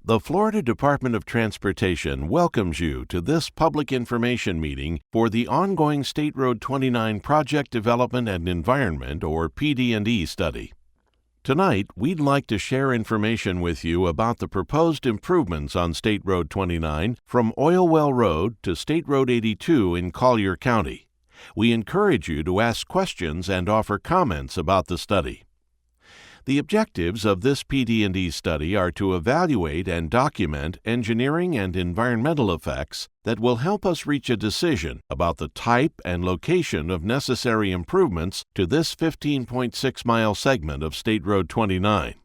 The Florida Department of Transportation welcomes you to this public information meeting for the ongoing State Road 29 Project Development and Environment, or PD&E study. Tonight, we'd like to share information with you about the proposed improvements on State Road 29 from Oil Well Road to State Road 82 in Collier County. We encourage you to ask questions and offer comments about the study. The objectives of this PD&E study are to evaluate and document engineering and environmental effects that will help us reach a decision about the type and location of necessary improvements to this 15.6-mile segment of State Road 29.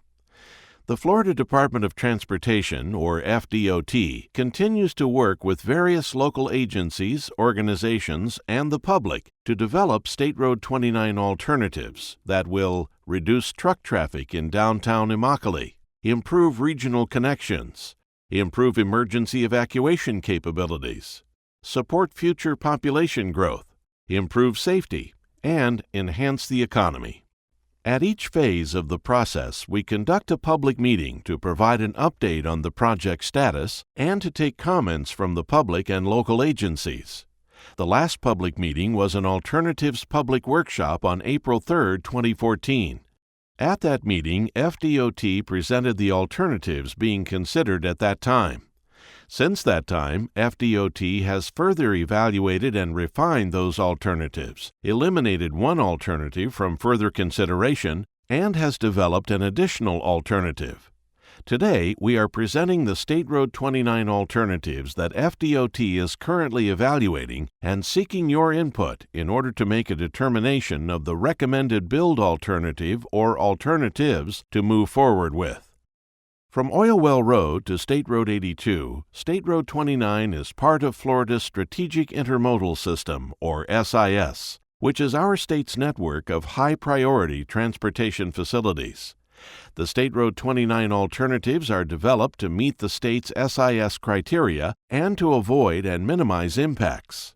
The Florida Department of Transportation, or FDOT, continues to work with various local agencies, organizations, and the public to develop State Road 29 alternatives that will reduce truck traffic in downtown Immokalee, improve regional connections, improve emergency evacuation capabilities, support future population growth, improve safety, and enhance the economy. At each phase of the process, we conduct a public meeting to provide an update on the project status and to take comments from the public and local agencies. The last public meeting was an Alternatives Public Workshop on April 3, 2014. At that meeting, FDOT presented the alternatives being considered at that time. Since that time, FDOT has further evaluated and refined those alternatives, eliminated one alternative from further consideration, and has developed an additional alternative. Today, we are presenting the State Road 29 alternatives that FDOT is currently evaluating and seeking your input in order to make a determination of the recommended build alternative or alternatives to move forward with. From Oil Well Road to State Road 82, State Road 29 is part of Florida's Strategic Intermodal System, or SIS, which is our state's network of high-priority transportation facilities. The State Road 29 alternatives are developed to meet the state's SIS criteria and to avoid and minimize impacts.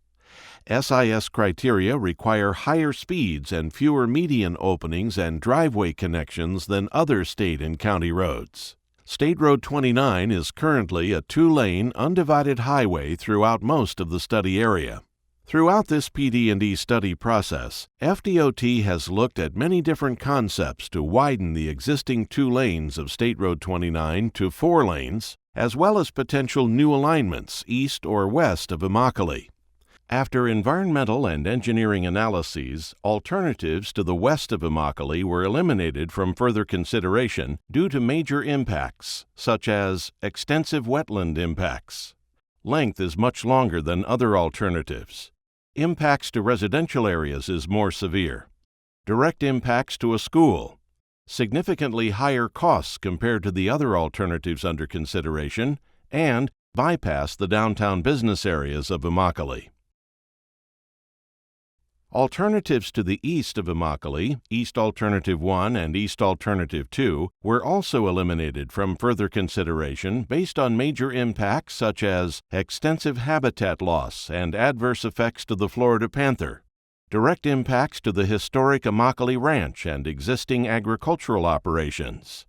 SIS criteria require higher speeds and fewer median openings and driveway connections than other state and county roads. State Road 29 is currently a two-lane, undivided highway throughout most of the study area. Throughout this PD&E study process, FDOT has looked at many different concepts to widen the existing 2 lanes of State Road 29 to 4 lanes, as well as potential new alignments east or west of Immokalee. After environmental and engineering analyses, alternatives to the west of Immokalee were eliminated from further consideration due to major impacts, such as extensive wetland impacts. Length is much longer than other alternatives. Impacts to residential areas is more severe. Direct impacts to a school. Significantly higher costs compared to the other alternatives under consideration, and bypass the downtown business areas of Immokalee. Alternatives to the east of Immokalee, East Alternative 1 and East Alternative 2, were also eliminated from further consideration based on major impacts such as extensive habitat loss and adverse effects to the Florida panther, direct impacts to the historic Immokalee Ranch and existing agricultural operations,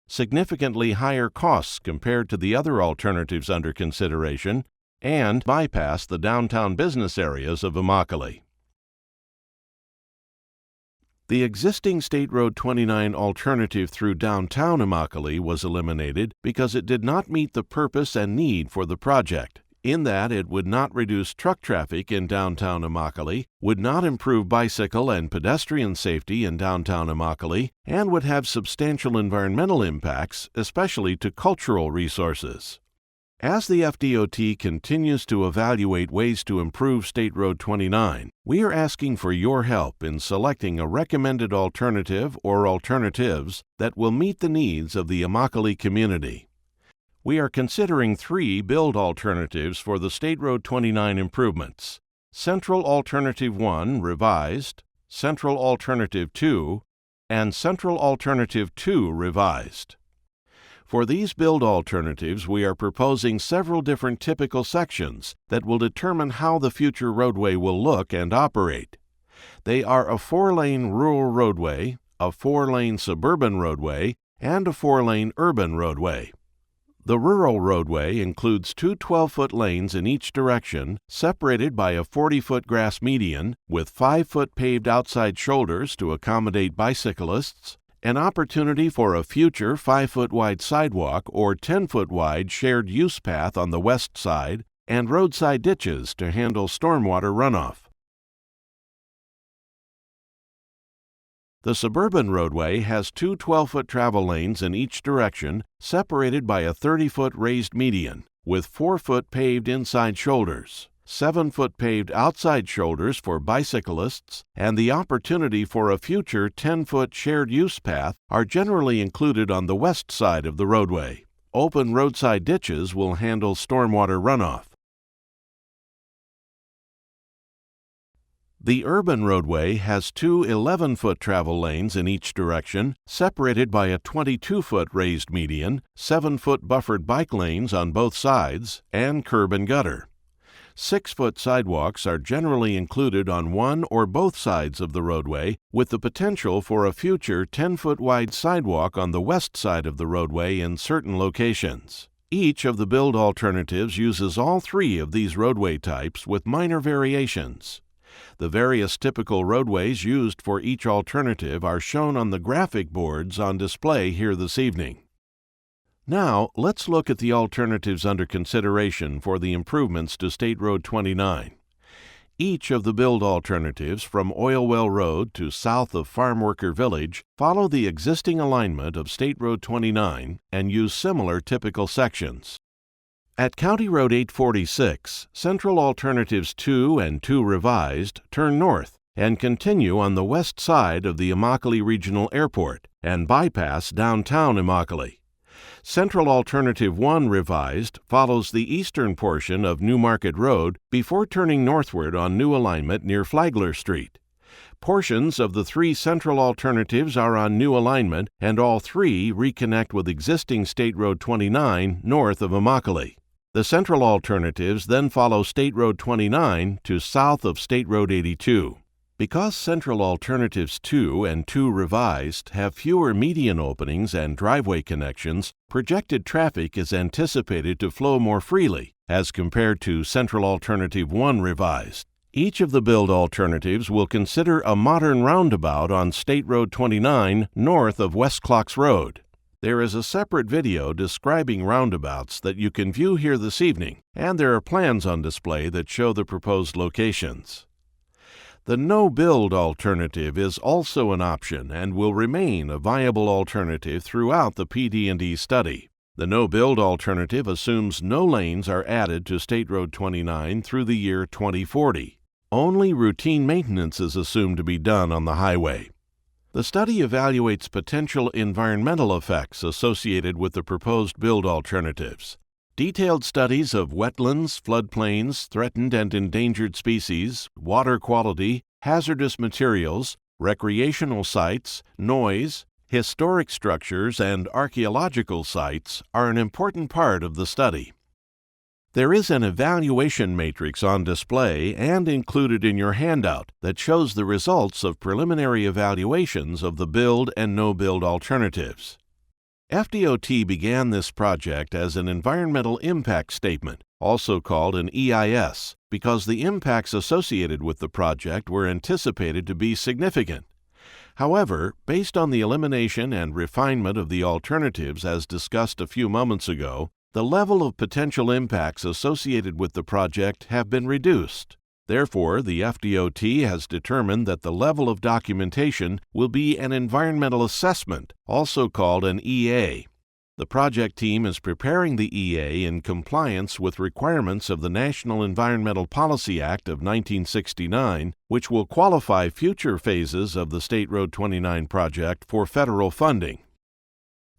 significantly higher costs compared to the other alternatives under consideration, and bypass the downtown business areas of Immokalee. The existing State Road 29 alternative through downtown Immokalee was eliminated because it did not meet the purpose and need for the project, in that it would not reduce truck traffic in downtown Immokalee, would not improve bicycle and pedestrian safety in downtown Immokalee, and would have substantial environmental impacts, especially to cultural resources. As the FDOT continues to evaluate ways to improve State Road 29, we are asking for your help in selecting a recommended alternative or alternatives that will meet the needs of the Immokalee community. We are considering 3 build alternatives for the State Road 29 improvements: Central Alternative 1 Revised, Central Alternative 2, and Central Alternative 2 Revised. For these build alternatives, we are proposing several different typical sections that will determine how the future roadway will look and operate. They are a 4-lane rural roadway, a 4-lane suburban roadway, and a 4-lane urban roadway. The rural roadway includes two 12-foot lanes in each direction, separated by a 40-foot grass median, with 5-foot paved outside shoulders to accommodate bicyclists, an opportunity for a future 5-foot wide sidewalk or 10-foot wide shared use path on the west side, and roadside ditches to handle stormwater runoff. The suburban roadway has two 12-foot travel lanes in each direction, separated by a 30-foot raised median, with 4-foot paved inside shoulders, 7-foot paved outside shoulders for bicyclists, and the opportunity for a future 10-foot shared use path are generally included on the west side of the roadway. Open roadside ditches will handle stormwater runoff. The urban roadway has two 11-foot travel lanes in each direction, separated by a 22-foot raised median, 7-foot buffered bike lanes on both sides, and curb and gutter. 6-foot sidewalks are generally included on one or both sides of the roadway, with the potential for a future 10-foot wide sidewalk on the west side of the roadway in certain locations. Each of the build alternatives uses all three of these roadway types with minor variations. The various typical roadways used for each alternative are shown on the graphic boards on display here this evening. Now, let's look at the alternatives under consideration for the improvements to State Road 29. Each of the build alternatives from Oil Well Road to south of Farm Worker Village follow the existing alignment of State Road 29 and use similar typical sections. At County Road 846, Central Alternatives 2 and 2 Revised turn north and continue on the west side of the Immokalee Regional Airport and bypass downtown Immokalee. Central Alternative 1 Revised follows the eastern portion of New Market Road before turning northward on new alignment near Flagler Street. Portions of the three central alternatives are on new alignment, and all three reconnect with existing State Road 29 north of Immokalee. The central alternatives then follow State Road 29 to south of State Road 82. Because Central Alternatives 2 and 2 Revised have fewer median openings and driveway connections, projected traffic is anticipated to flow more freely as compared to Central Alternative 1 Revised. Each of the build alternatives will consider a modern roundabout on State Road 29 north of West Clocks Road. There is a separate video describing roundabouts that you can view here this evening, and there are plans on display that show the proposed locations. The no-build alternative is also an option and will remain a viable alternative throughout the PD&E study. The no-build alternative assumes no lanes are added to State Road 29 through the year 2040. Only routine maintenance is assumed to be done on the highway. The study evaluates potential environmental effects associated with the proposed build alternatives. Detailed studies of wetlands, floodplains, threatened and endangered species, water quality, hazardous materials, recreational sites, noise, historic structures, and archaeological sites are an important part of the study. There is an evaluation matrix on display and included in your handout that shows the results of preliminary evaluations of the build and no-build alternatives. FDOT began this project as an Environmental Impact Statement, also called an EIS, because the impacts associated with the project were anticipated to be significant. However, based on the elimination and refinement of the alternatives as discussed a few moments ago, the level of potential impacts associated with the project have been reduced. Therefore, the FDOT has determined that the level of documentation will be an environmental assessment, also called an EA. The project team is preparing the EA in compliance with requirements of the National Environmental Policy Act of 1969, which will qualify future phases of the State Road 29 project for federal funding.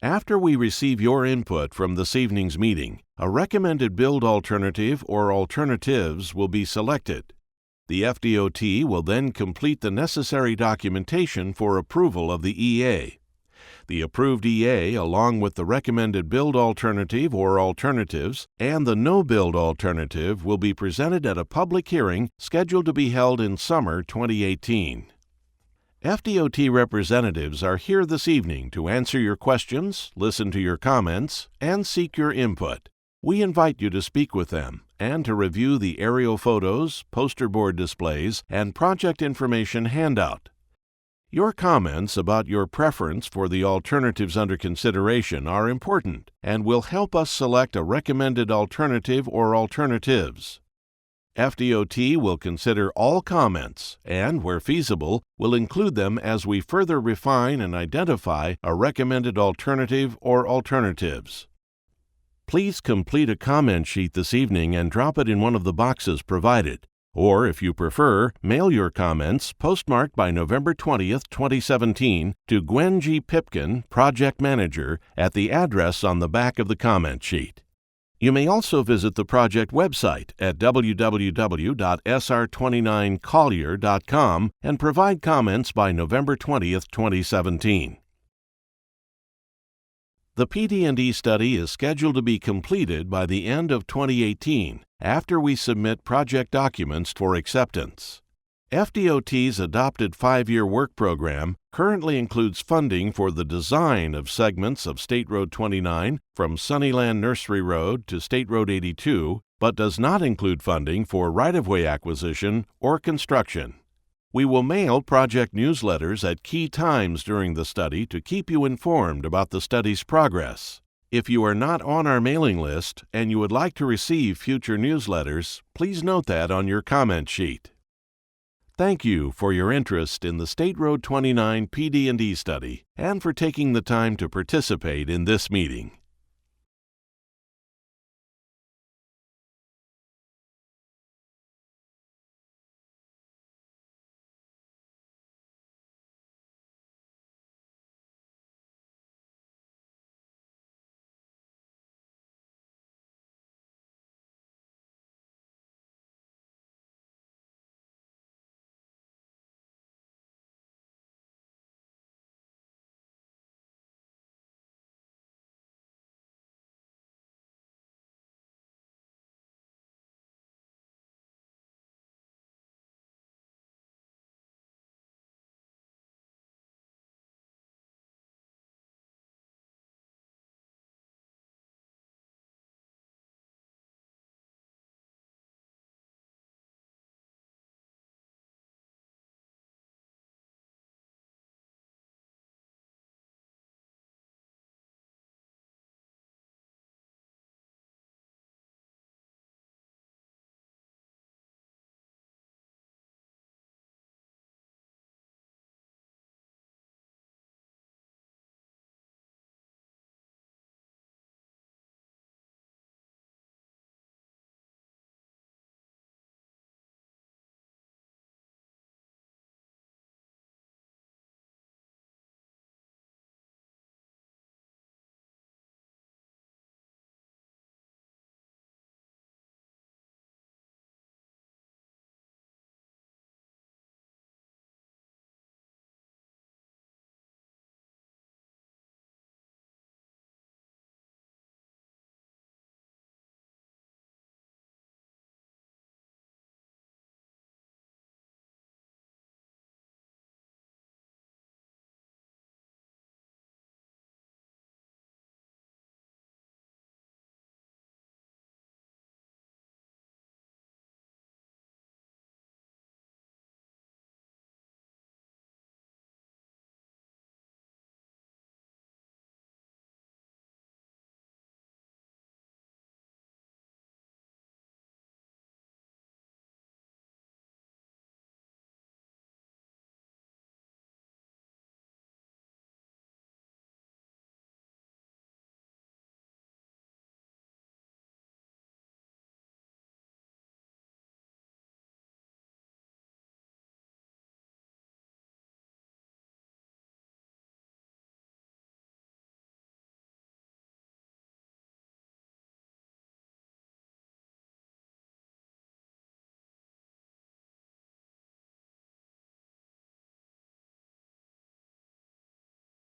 After we receive your input from this evening's meeting, a recommended build alternative or alternatives will be selected. The FDOT will then complete the necessary documentation for approval of the EA. The approved EA, along with the recommended build alternative or alternatives and the no-build alternative, will be presented at a public hearing scheduled to be held in summer 2018. FDOT representatives are here this evening to answer your questions, listen to your comments, and seek your input. We invite you to speak with them and to review the aerial photos, poster board displays, and project information handout. Your comments about your preference for the alternatives under consideration are important and will help us select a recommended alternative or alternatives. FDOT will consider all comments and, where feasible, will include them as we further refine and identify a recommended alternative or alternatives. Please complete a comment sheet this evening and drop it in one of the boxes provided. Or, if you prefer, mail your comments postmarked by November 20th, 2017 to Gwen G. Pipkin, Project Manager, at the address on the back of the comment sheet. You may also visit the project website at www.sr29collier.com and provide comments by November 20th, 2017. The PD&E study is scheduled to be completed by the end of 2018 after we submit project documents for acceptance. FDOT's adopted 5-year work program currently includes funding for the design of segments of State Road 29 from Sunnyland Nursery Road to State Road 82, but does not include funding for right-of-way acquisition or construction. We will mail project newsletters at key times during the study to keep you informed about the study's progress. If you are not on our mailing list and you would like to receive future newsletters, please note that on your comment sheet. Thank you for your interest in the State Road 29 PD&E study and for taking the time to participate in this meeting.